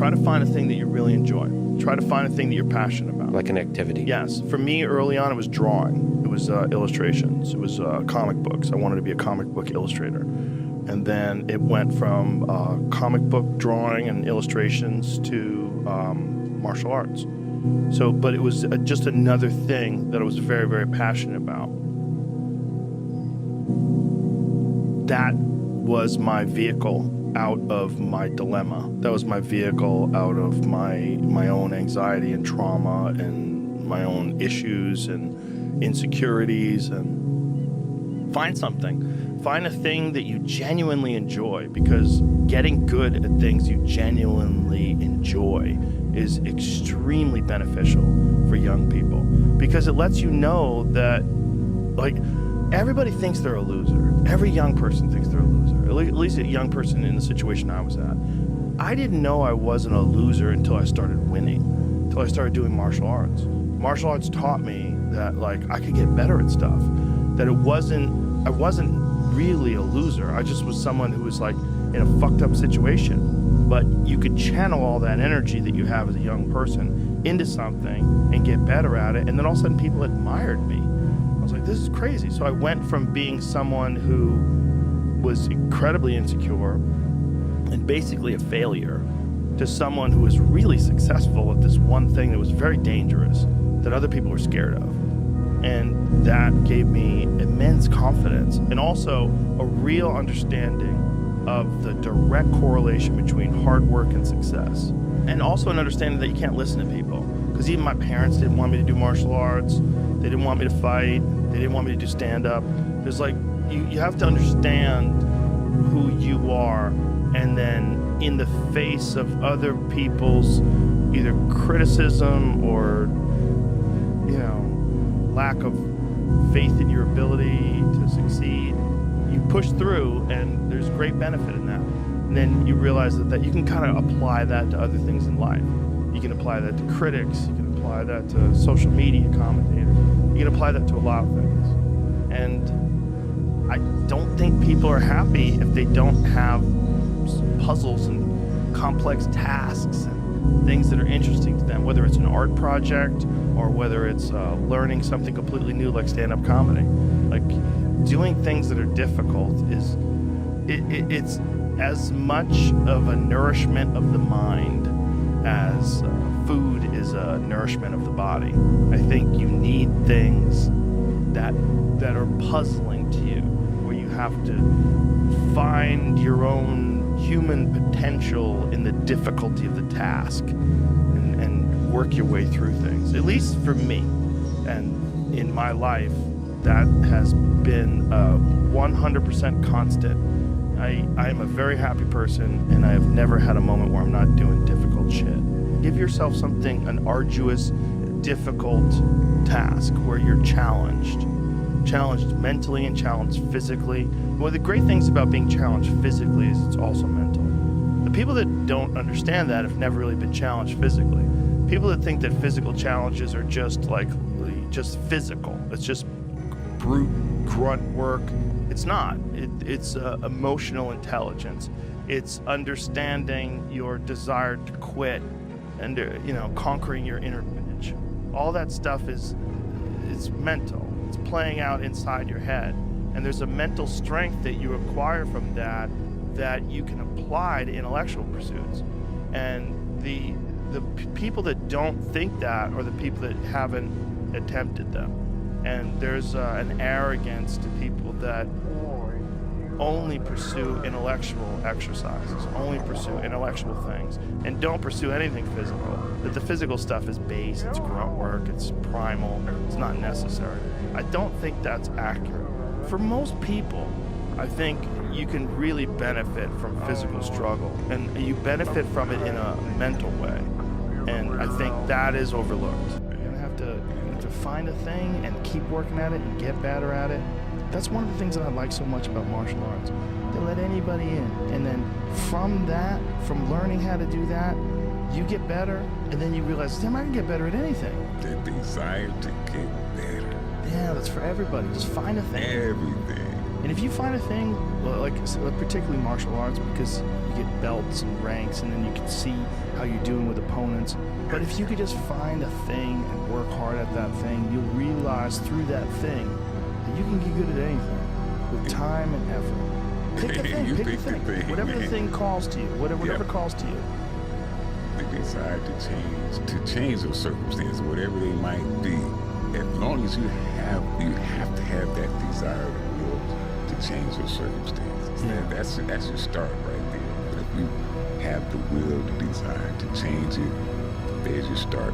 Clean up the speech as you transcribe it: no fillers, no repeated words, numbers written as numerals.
Try to find a thing that you really enjoy. Try to find a thing that you're passionate about. Like an activity. Yes. For me, early on, it was drawing. It was illustrations. It was comic books. I wanted to be a comic book illustrator. And then it went from comic book drawing and illustrations to martial arts. So, but it was just another thing that I was very, very passionate about. That was my vehicle out of my dilemma. That was my vehicle out of my own anxiety and trauma and my own issues and insecurities. And find something. Find a thing that you genuinely enjoy, because getting good at things you genuinely enjoy is extremely beneficial for young people, because it lets you know that, like, everybody thinks they're a loser. Every young person thinks they're a loser. At least a young person in the situation I was at. I didn't know I wasn't a loser until I started winning, until I started doing martial arts. Martial arts taught me that, like, I could get better at stuff, that I wasn't really a loser. I just was someone who was, like, in a fucked up situation. But you could channel all that energy that you have as a young person into something and get better at it, and then all of a sudden people admired me. I was like, this is crazy. So I went from being someone who was incredibly insecure and basically a failure to someone who was really successful at this one thing that was very dangerous, that other people were scared of. And that gave me immense confidence, and also a real understanding of the direct correlation between hard work and success. And also an understanding that you can't listen to people. Because even my parents didn't want me to do martial arts. They didn't want me to fight. They didn't want me to do stand-up. There's like, you have to understand who you are, and then in the face of other people's either criticism or, you know, lack of faith in your ability to succeed, you push through, and there's great benefit in that. And then you realize that you can kind of apply that to other things in life. You can apply that to critics, you can apply that to social media commentators, you can apply that to a lot of things. And I don't think people are happy if they don't have puzzles and complex tasks and things that are interesting to them, whether it's an art project or whether it's learning something completely new like stand-up comedy. Like, doing things that are difficult is it's as much of a nourishment of the mind as food is a nourishment of the body. I think you need things that are puzzling to you, where you have to find your own human potential in the difficulty of the task and work your way through things. At least for me, and in my life, that has been 100% constant. I am a very happy person, and I have never had a moment where I'm not doing difficult shit. Give yourself something, an arduous, difficult task where you're challenged mentally and challenged physically. One of the great things about being challenged physically is it's also mental. The people that don't understand that have never really been challenged physically. People that think that physical challenges are just physical, it's just brute grunt work. It's not. It's emotional intelligence. It's understanding your desire to quit and conquering your inner bitch. All that stuff is mental. It's playing out inside your head, and there's a mental strength that you acquire from that you can apply to intellectual pursuits. And the people that don't think that are the people that haven't attempted them. And there's an arrogance to people that only pursue intellectual exercises, only pursue intellectual things, and don't pursue anything physical. That the physical stuff is base, it's grunt work, it's primal, it's not necessary. I don't think that's accurate. For most people, I think you can really benefit from physical struggle, and you benefit from it in a mental way. And I think that is overlooked. You're gonna have to find a thing and keep working at it and get better at it. That's one of the things that I like so much about martial arts. They let anybody in, and then from learning how to do that, you get better, and then you realize, damn, I can get better at anything. The desire to get better. Yeah, that's for everybody. Just find a thing. Everything. And if you find a thing, particularly martial arts, because you get belts and ranks, and then you can see how you're doing with opponents. But if you could just find a thing and work hard at that thing, you'll realize through that thing that you can get good at anything with time and effort. Pick a thing, pick a thing. Whatever the thing calls to you, whatever calls to you. The desire to change those circumstances, whatever they might be. As long as you have to have that desire to will to change those circumstances. Yeah. That's your start right there. But if you have the will, the desire to change it, there's your start.